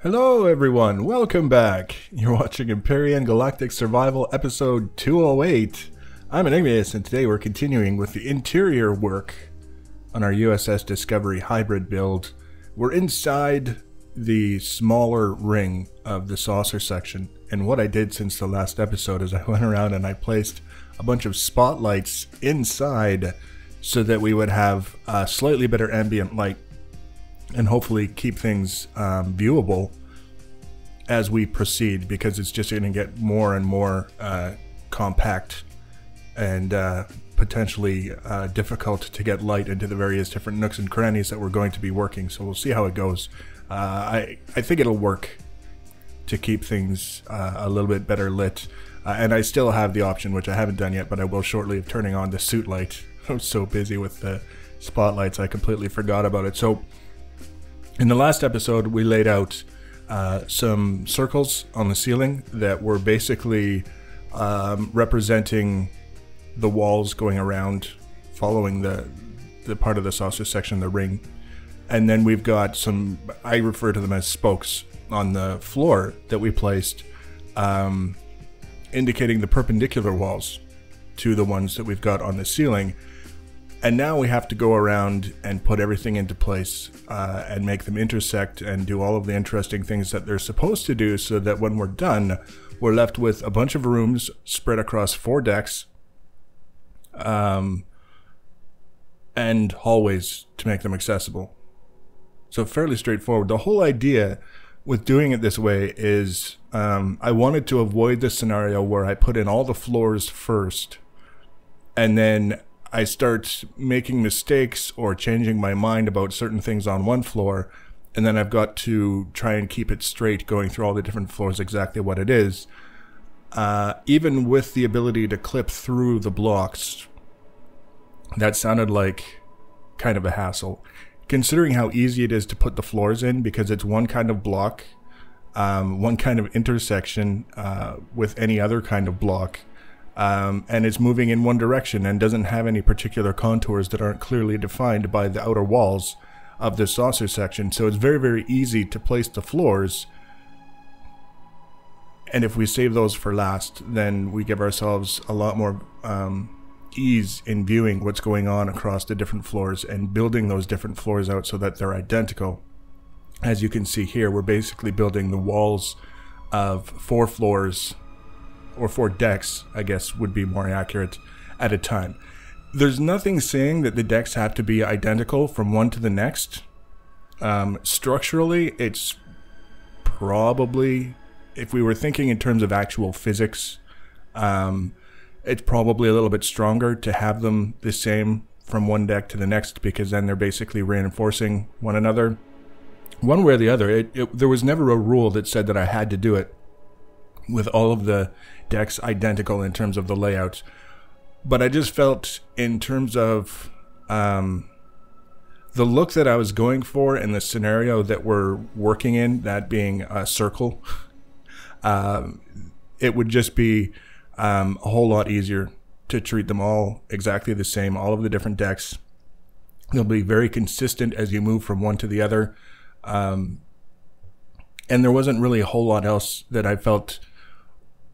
Hello everyone, welcome back. You're watching Empyrion Galactic Survival episode 208. I'm Enigmaeus and today we're continuing with the interior work on our USS Discovery hybrid build. We're inside the smaller ring of the saucer section, and what I did since the last episode is I went around and I placed a bunch of spotlights inside so that we would have slightly better ambient light and hopefully keep things viewable as we proceed, because it's just going to get more and more compact and potentially difficult to get light into the various different nooks and crannies that we're going to be working. So we'll see how it goes. I think it'll work to keep things a little bit better lit. And I still have the option, which I haven't done yet, but I will shortly, of turning on the suit light. I was so busy with the spotlights I completely forgot about it. So in the last episode, we laid out some circles on the ceiling that were basically representing the walls going around, following the part of the saucer section, the ring. And then we've got some, I refer to them as spokes, on the floor that we placed, indicating the perpendicular walls to the ones that we've got on the ceiling. And now we have to go around and put everything into place and make them intersect and do all of the interesting things that they're supposed to do, so that when we're done, we're left with a bunch of rooms spread across 4 decks and hallways to make them accessible. So fairly straightforward. The whole idea with doing it this way is I wanted to avoid the scenario where I put in all the floors first and then I start making mistakes or changing my mind about certain things on one floor, and then I've got to try and keep it straight going through all the different floors exactly what it is. Even with the ability to clip through the blocks, that sounded like kind of a hassle. Considering how easy it is to put the floors in, because it's one kind of block, one kind of intersection with any other kind of block. And it's moving in one direction and doesn't have any particular contours that aren't clearly defined by the outer walls of the saucer section. So it's very, very easy to place the floors. And if we save those for last, then we give ourselves a lot more ease in viewing what's going on across the different floors and building those different floors out so that they're identical. As you can see here, we're basically building the walls of 4 floors, or 4 decks, I guess would be more accurate, at a time. There's nothing saying that the decks have to be identical from one to the next. Structurally, it's probably, if we were thinking in terms of actual physics, it's probably a little bit stronger to have them the same from one deck to the next, because then they're basically reinforcing one another. One way or the other, there was never a rule that said that I had to do it with all of the decks identical in terms of the layout, but I just felt in terms of the look that I was going for in the scenario that we're working in, that being a circle, it would just be a whole lot easier to treat them all exactly the same, all of the different decks. They'll be very consistent as you move from one to the other, and there wasn't really a whole lot else that I felt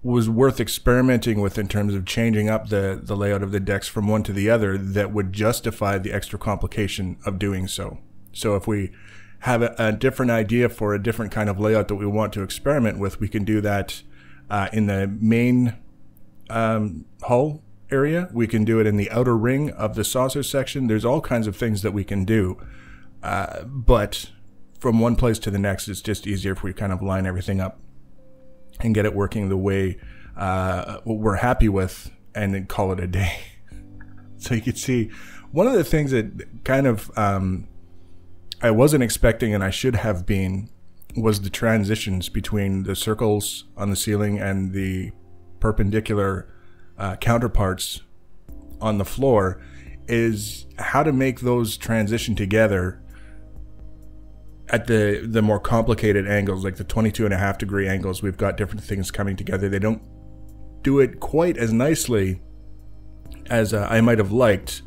was worth experimenting with in terms of changing up the layout of the decks from one to the other that would justify the extra complication of doing so. So if we have a different idea for a different kind of layout that we want to experiment with, we can do that in the main hull area. We can do it in the outer ring of the saucer section. There's all kinds of things that we can do, but from one place to the next, it's just easier if we kind of line everything up and get it working the way we're happy with, and then call it a day. So you can see, one of the things that kind of I wasn't expecting, and I should have been, was the transitions between the circles on the ceiling and the perpendicular counterparts on the floor, is how to make those transition together at the more complicated angles, like the 22.5 degree angles. We've got different things coming together. They don't do it quite as nicely as I might have liked.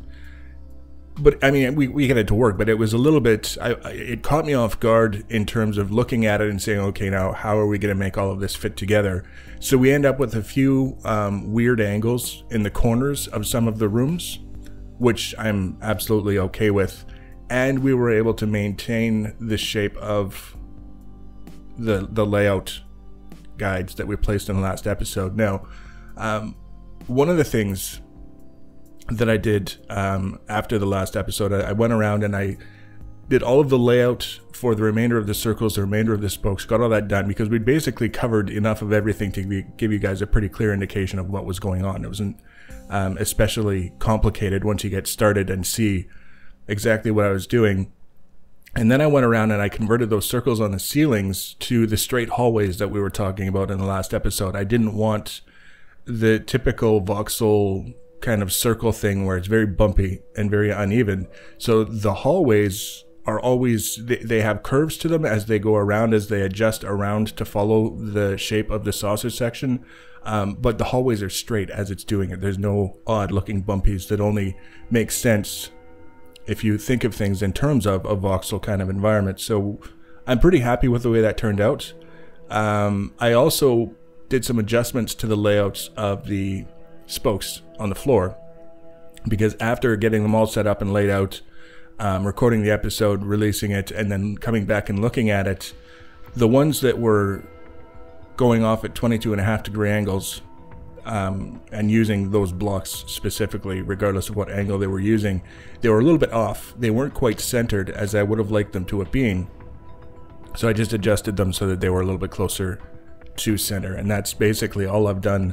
But I mean, we get it to work, but it was a little bit, it caught me off guard in terms of looking at it and saying, okay, now how are we going to make all of this fit together? So we end up with a few weird angles in the corners of some of the rooms, which I'm absolutely okay with. And we were able to maintain the shape of the layout guides that we placed in the last episode. Now, one of the things that I did after the last episode, I went around and I did all of the layout for the remainder of the circles, the remainder of the spokes, got all that done because we'd basically covered enough of everything to give you guys a pretty clear indication of what was going on. It wasn't especially complicated once you get started and see exactly what I was doing. And then I went around and I converted those circles on the ceilings to the straight hallways that we were talking about in the last episode. I didn't want the typical voxel kind of circle thing where it's very bumpy and very uneven. So the hallways are always, they have curves to them as they go around, as they adjust around to follow the shape of the saucer section. But the hallways are straight as it's doing it. There's no odd looking bumpies that only make sense if you think of things in terms of a voxel kind of environment. So I'm pretty happy with the way that turned out. I also did some adjustments to the layouts of the spokes on the floor, because after getting them all set up and laid out, recording the episode, releasing it, and then coming back and looking at it, the ones that were going off at 22.5-degree angles, and using those blocks specifically, regardless of what angle they were using, they were a little bit off. They weren't quite centered as I would have liked them to have been. So I just adjusted them so that they were a little bit closer to center, and that's basically all I've done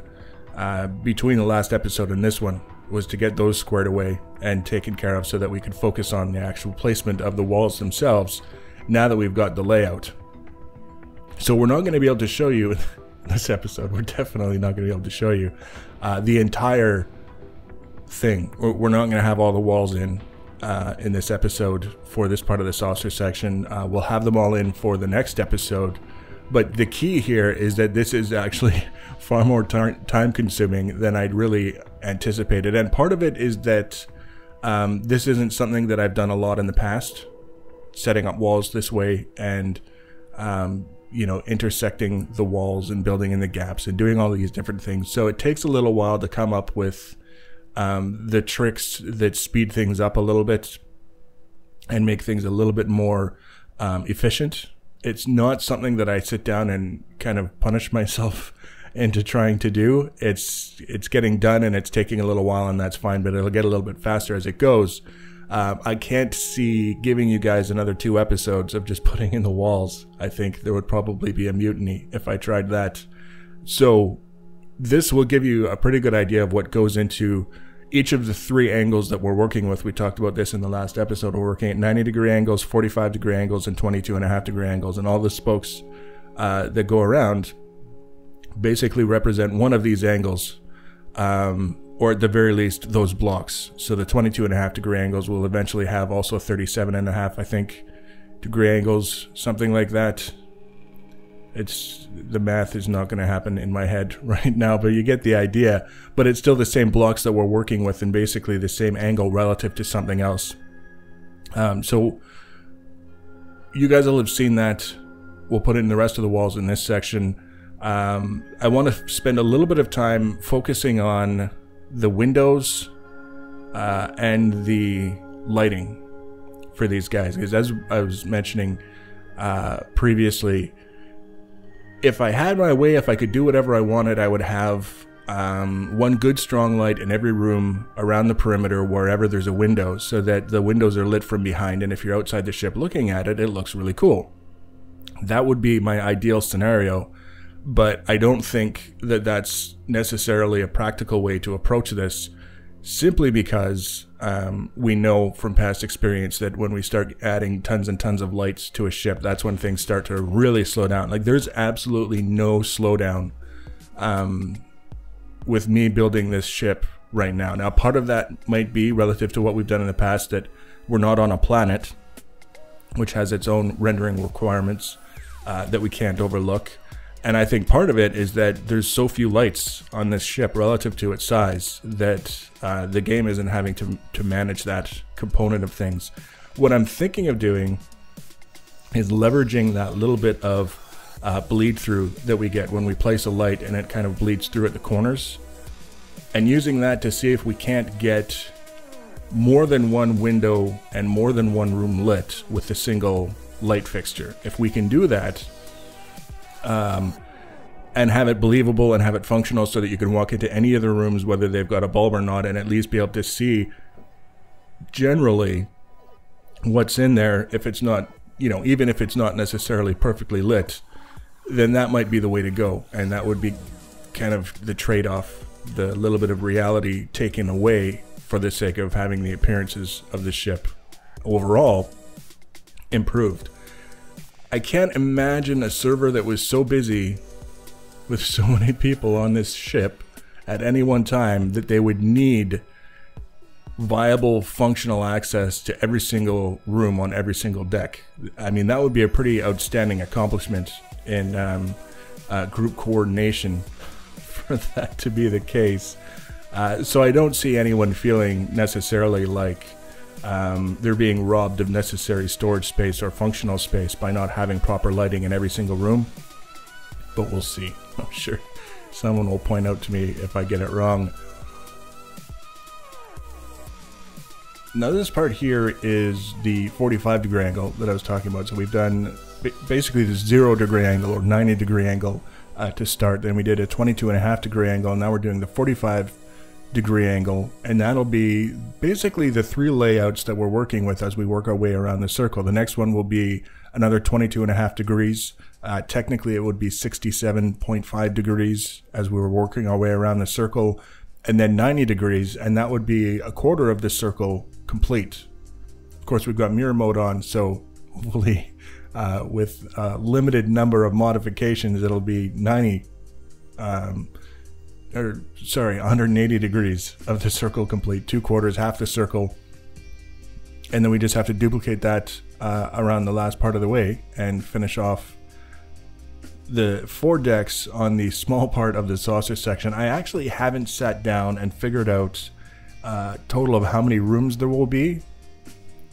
between the last episode and this one, was to get those squared away and taken care of so that we could focus on the actual placement of the walls themselves now that we've got the layout. So we're not going to be able to show you in this episode, we're definitely not going to be able to show you the entire thing. We're not going to have all the walls in this episode for this part of the saucer section. We'll have them all in for the next episode. But the key here is that this is actually far more time consuming than I'd really anticipated. And part of it is that this isn't something that I've done a lot in the past, setting up walls this way and, you know, intersecting the walls and building in the gaps and doing all these different things. So it takes a little while to come up with the tricks that speed things up a little bit and make things a little bit more efficient. It's not something that I sit down and kind of punish myself into trying to do. It's getting done and it's taking a little while, and that's fine, but it'll get a little bit faster as it goes. I can't see giving you guys another 2 episodes of just putting in the walls. I think there would probably be a mutiny if I tried that. So this will give you a pretty good idea of what goes into each of the 3 angles that we're working with. We talked about this in the last episode. We're working at 90-degree angles, 45-degree angles, and 22.5-degree angles, and all the spokes that go around basically represent one of these angles, or at the very least those blocks. So the 22.5-degree angles will eventually have also 37.5, I think, degree angles, something like that. The math is not going to happen in my head right now, but you get the idea. But it's still the same blocks that we're working with and basically the same angle relative to something else. So you guys will have seen that. We'll put it in the rest of the walls in this section. I want to spend a little bit of time focusing on the windows and the lighting for these guys, because as I was mentioning previously, if I had my way, if I could do whatever I wanted, I would have one good strong light in every room around the perimeter wherever there's a window, so that the windows are lit from behind, and if you're outside the ship looking at it, it looks really cool. That would be my ideal scenario, but I don't think that that's necessarily a practical way to approach this, simply because we know from past experience that when we start adding tons and tons of lights to a ship, that's when things start to really slow down. Like, there's absolutely no slowdown with me building this ship right now. Now, part of that might be relative to what we've done in the past, that we're not on a planet which has its own rendering requirements that we can't overlook. And I think part of it is that there's so few lights on this ship relative to its size that the game isn't having to manage that component of things. What I'm thinking of doing is leveraging that little bit of bleed through that we get when we place a light and it kind of bleeds through at the corners, and using that to see if we can't get more than one window and more than one room lit with a single light fixture. If we can do that, and have it believable and have it functional so that you can walk into any of the rooms, whether they've got a bulb or not, and at least be able to see generally what's in there. If it's not, you know, even if it's not necessarily perfectly lit, then that might be the way to go. And that would be kind of the trade-off, the little bit of reality taken away for the sake of having the appearances of the ship overall improved. I can't imagine a server that was so busy with so many people on this ship at any one time that they would need viable functional access to every single room on every single deck. I mean, that would be a pretty outstanding accomplishment in group coordination for that to be the case. So I don't see anyone feeling necessarily like they're being robbed of necessary storage space or functional space by not having proper lighting in every single room. But we'll see. I'm sure someone will point out to me if I get it wrong. Now this part here is the 45-degree angle that I was talking about. So we've done basically the 0-degree angle or 90-degree angle to start. Then we did a 22.5-degree angle. Now we're doing the 45-degree angle, and that'll be basically the three layouts that we're working with as we work our way around the circle. The next one will be another 22.5 degrees. Technically it would be 67.5 degrees as we were working our way around the circle, and then 90 degrees, and that would be a quarter of the circle complete. Of course, we've got mirror mode on, so hopefully with a limited number of modifications, it'll be 180 degrees of the circle complete, 2/4, half the circle, and then we just have to duplicate that around the last part of the way and finish off the 4 decks on the small part of the saucer section. I actually haven't sat down and figured out total of how many rooms there will be,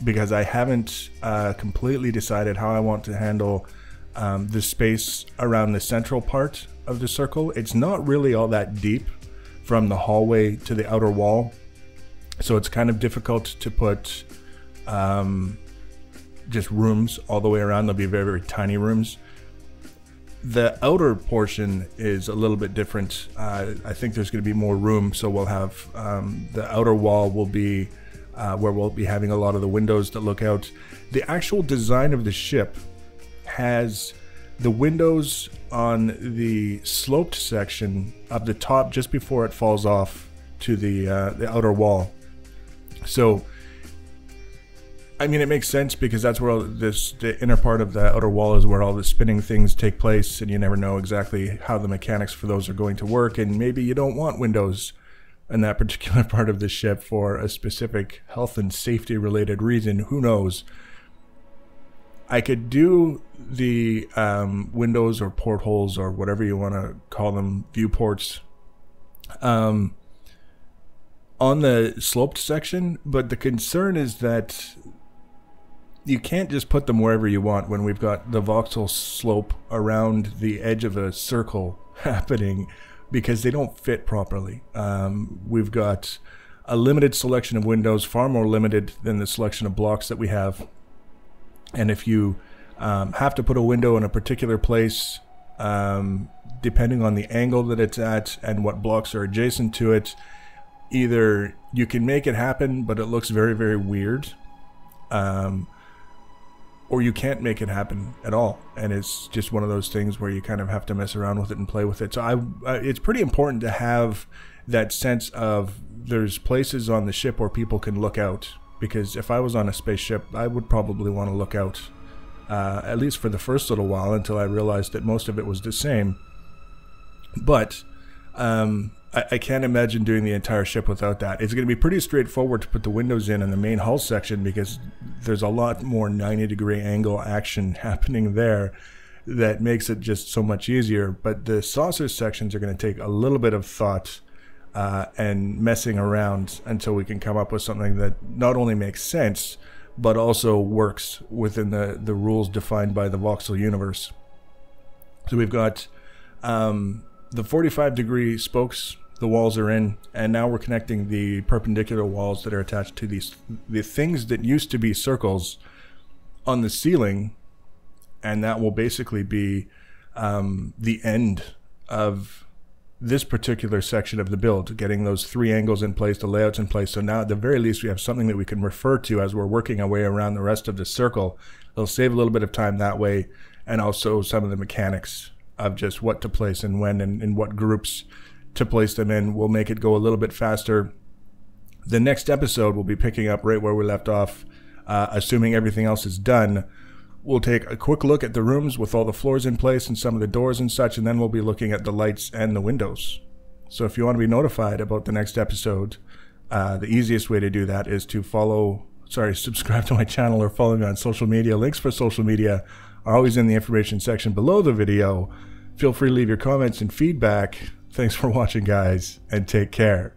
because I haven't completely decided how I want to handle the space around the central part of the circle. It's not really all that deep from the hallway to the outer wall, so it's kind of difficult to put just rooms all the way around. There'll be very, very tiny rooms. The outer portion is a little bit different. I think there's going to be more room, so we'll have the outer wall will be where we'll be having a lot of the windows that look out. The actual design of the ship has the windows on the sloped section of the top just before it falls off to the outer wall. So I mean, it makes sense because that's where all the inner part of the outer wall is where all the spinning things take place, and you never know exactly how the mechanics for those are going to work, and maybe you don't want windows in that particular part of the ship for a specific health and safety related reason. Who knows? I could do the windows or portholes or whatever you want to call them, viewports, on the sloped section, but the concern is that you can't just put them wherever you want when we've got the voxel slope around the edge of a circle happening, because they don't fit properly. We've got a limited selection of windows, far more limited than the selection of blocks that we have. And if you have to put a window in a particular place, depending on the angle that it's at and what blocks are adjacent to it, either you can make it happen, but it looks very, very weird, or you can't make it happen at all, and it's just one of those things where you kind of have to mess around with it and play with it. So it's pretty important to have that sense of there's places on the ship where people can look out, because if I was on a spaceship, I would probably want to look out, at least for the first little while, until I realized that most of it was the same. But I can't imagine doing the entire ship without that. It's going to be pretty straightforward to put the windows in the main hull section, because there's a lot more 90-degree angle action happening there that makes it just so much easier. But the saucer sections are going to take a little bit of thought and messing around until we can come up with something that not only makes sense, but also works within the rules defined by the voxel universe. So we've got the 45-degree spokes, the walls are in, and now we're connecting the perpendicular walls that are attached to the things that used to be circles on the ceiling, and that will basically be the end of this particular section of the build, getting those 3 angles in place, the layouts in place. So now at the very least we have something that we can refer to as we're working our way around the rest of the circle. It'll save a little bit of time that way, and also some of the mechanics of just what to place and when and in what groups to place them in will make it go a little bit faster. The next episode will be picking up right where we left off, assuming everything else is done. We'll take a quick look at the rooms with all the floors in place and some of the doors and such, and then we'll be looking at the lights and the windows. So if you want to be notified about the next episode, the easiest way to do that is to subscribe to my channel or follow me on social media. Links for social media are always in the information section below the video. Feel free to leave your comments and feedback. Thanks for watching, guys, and take care.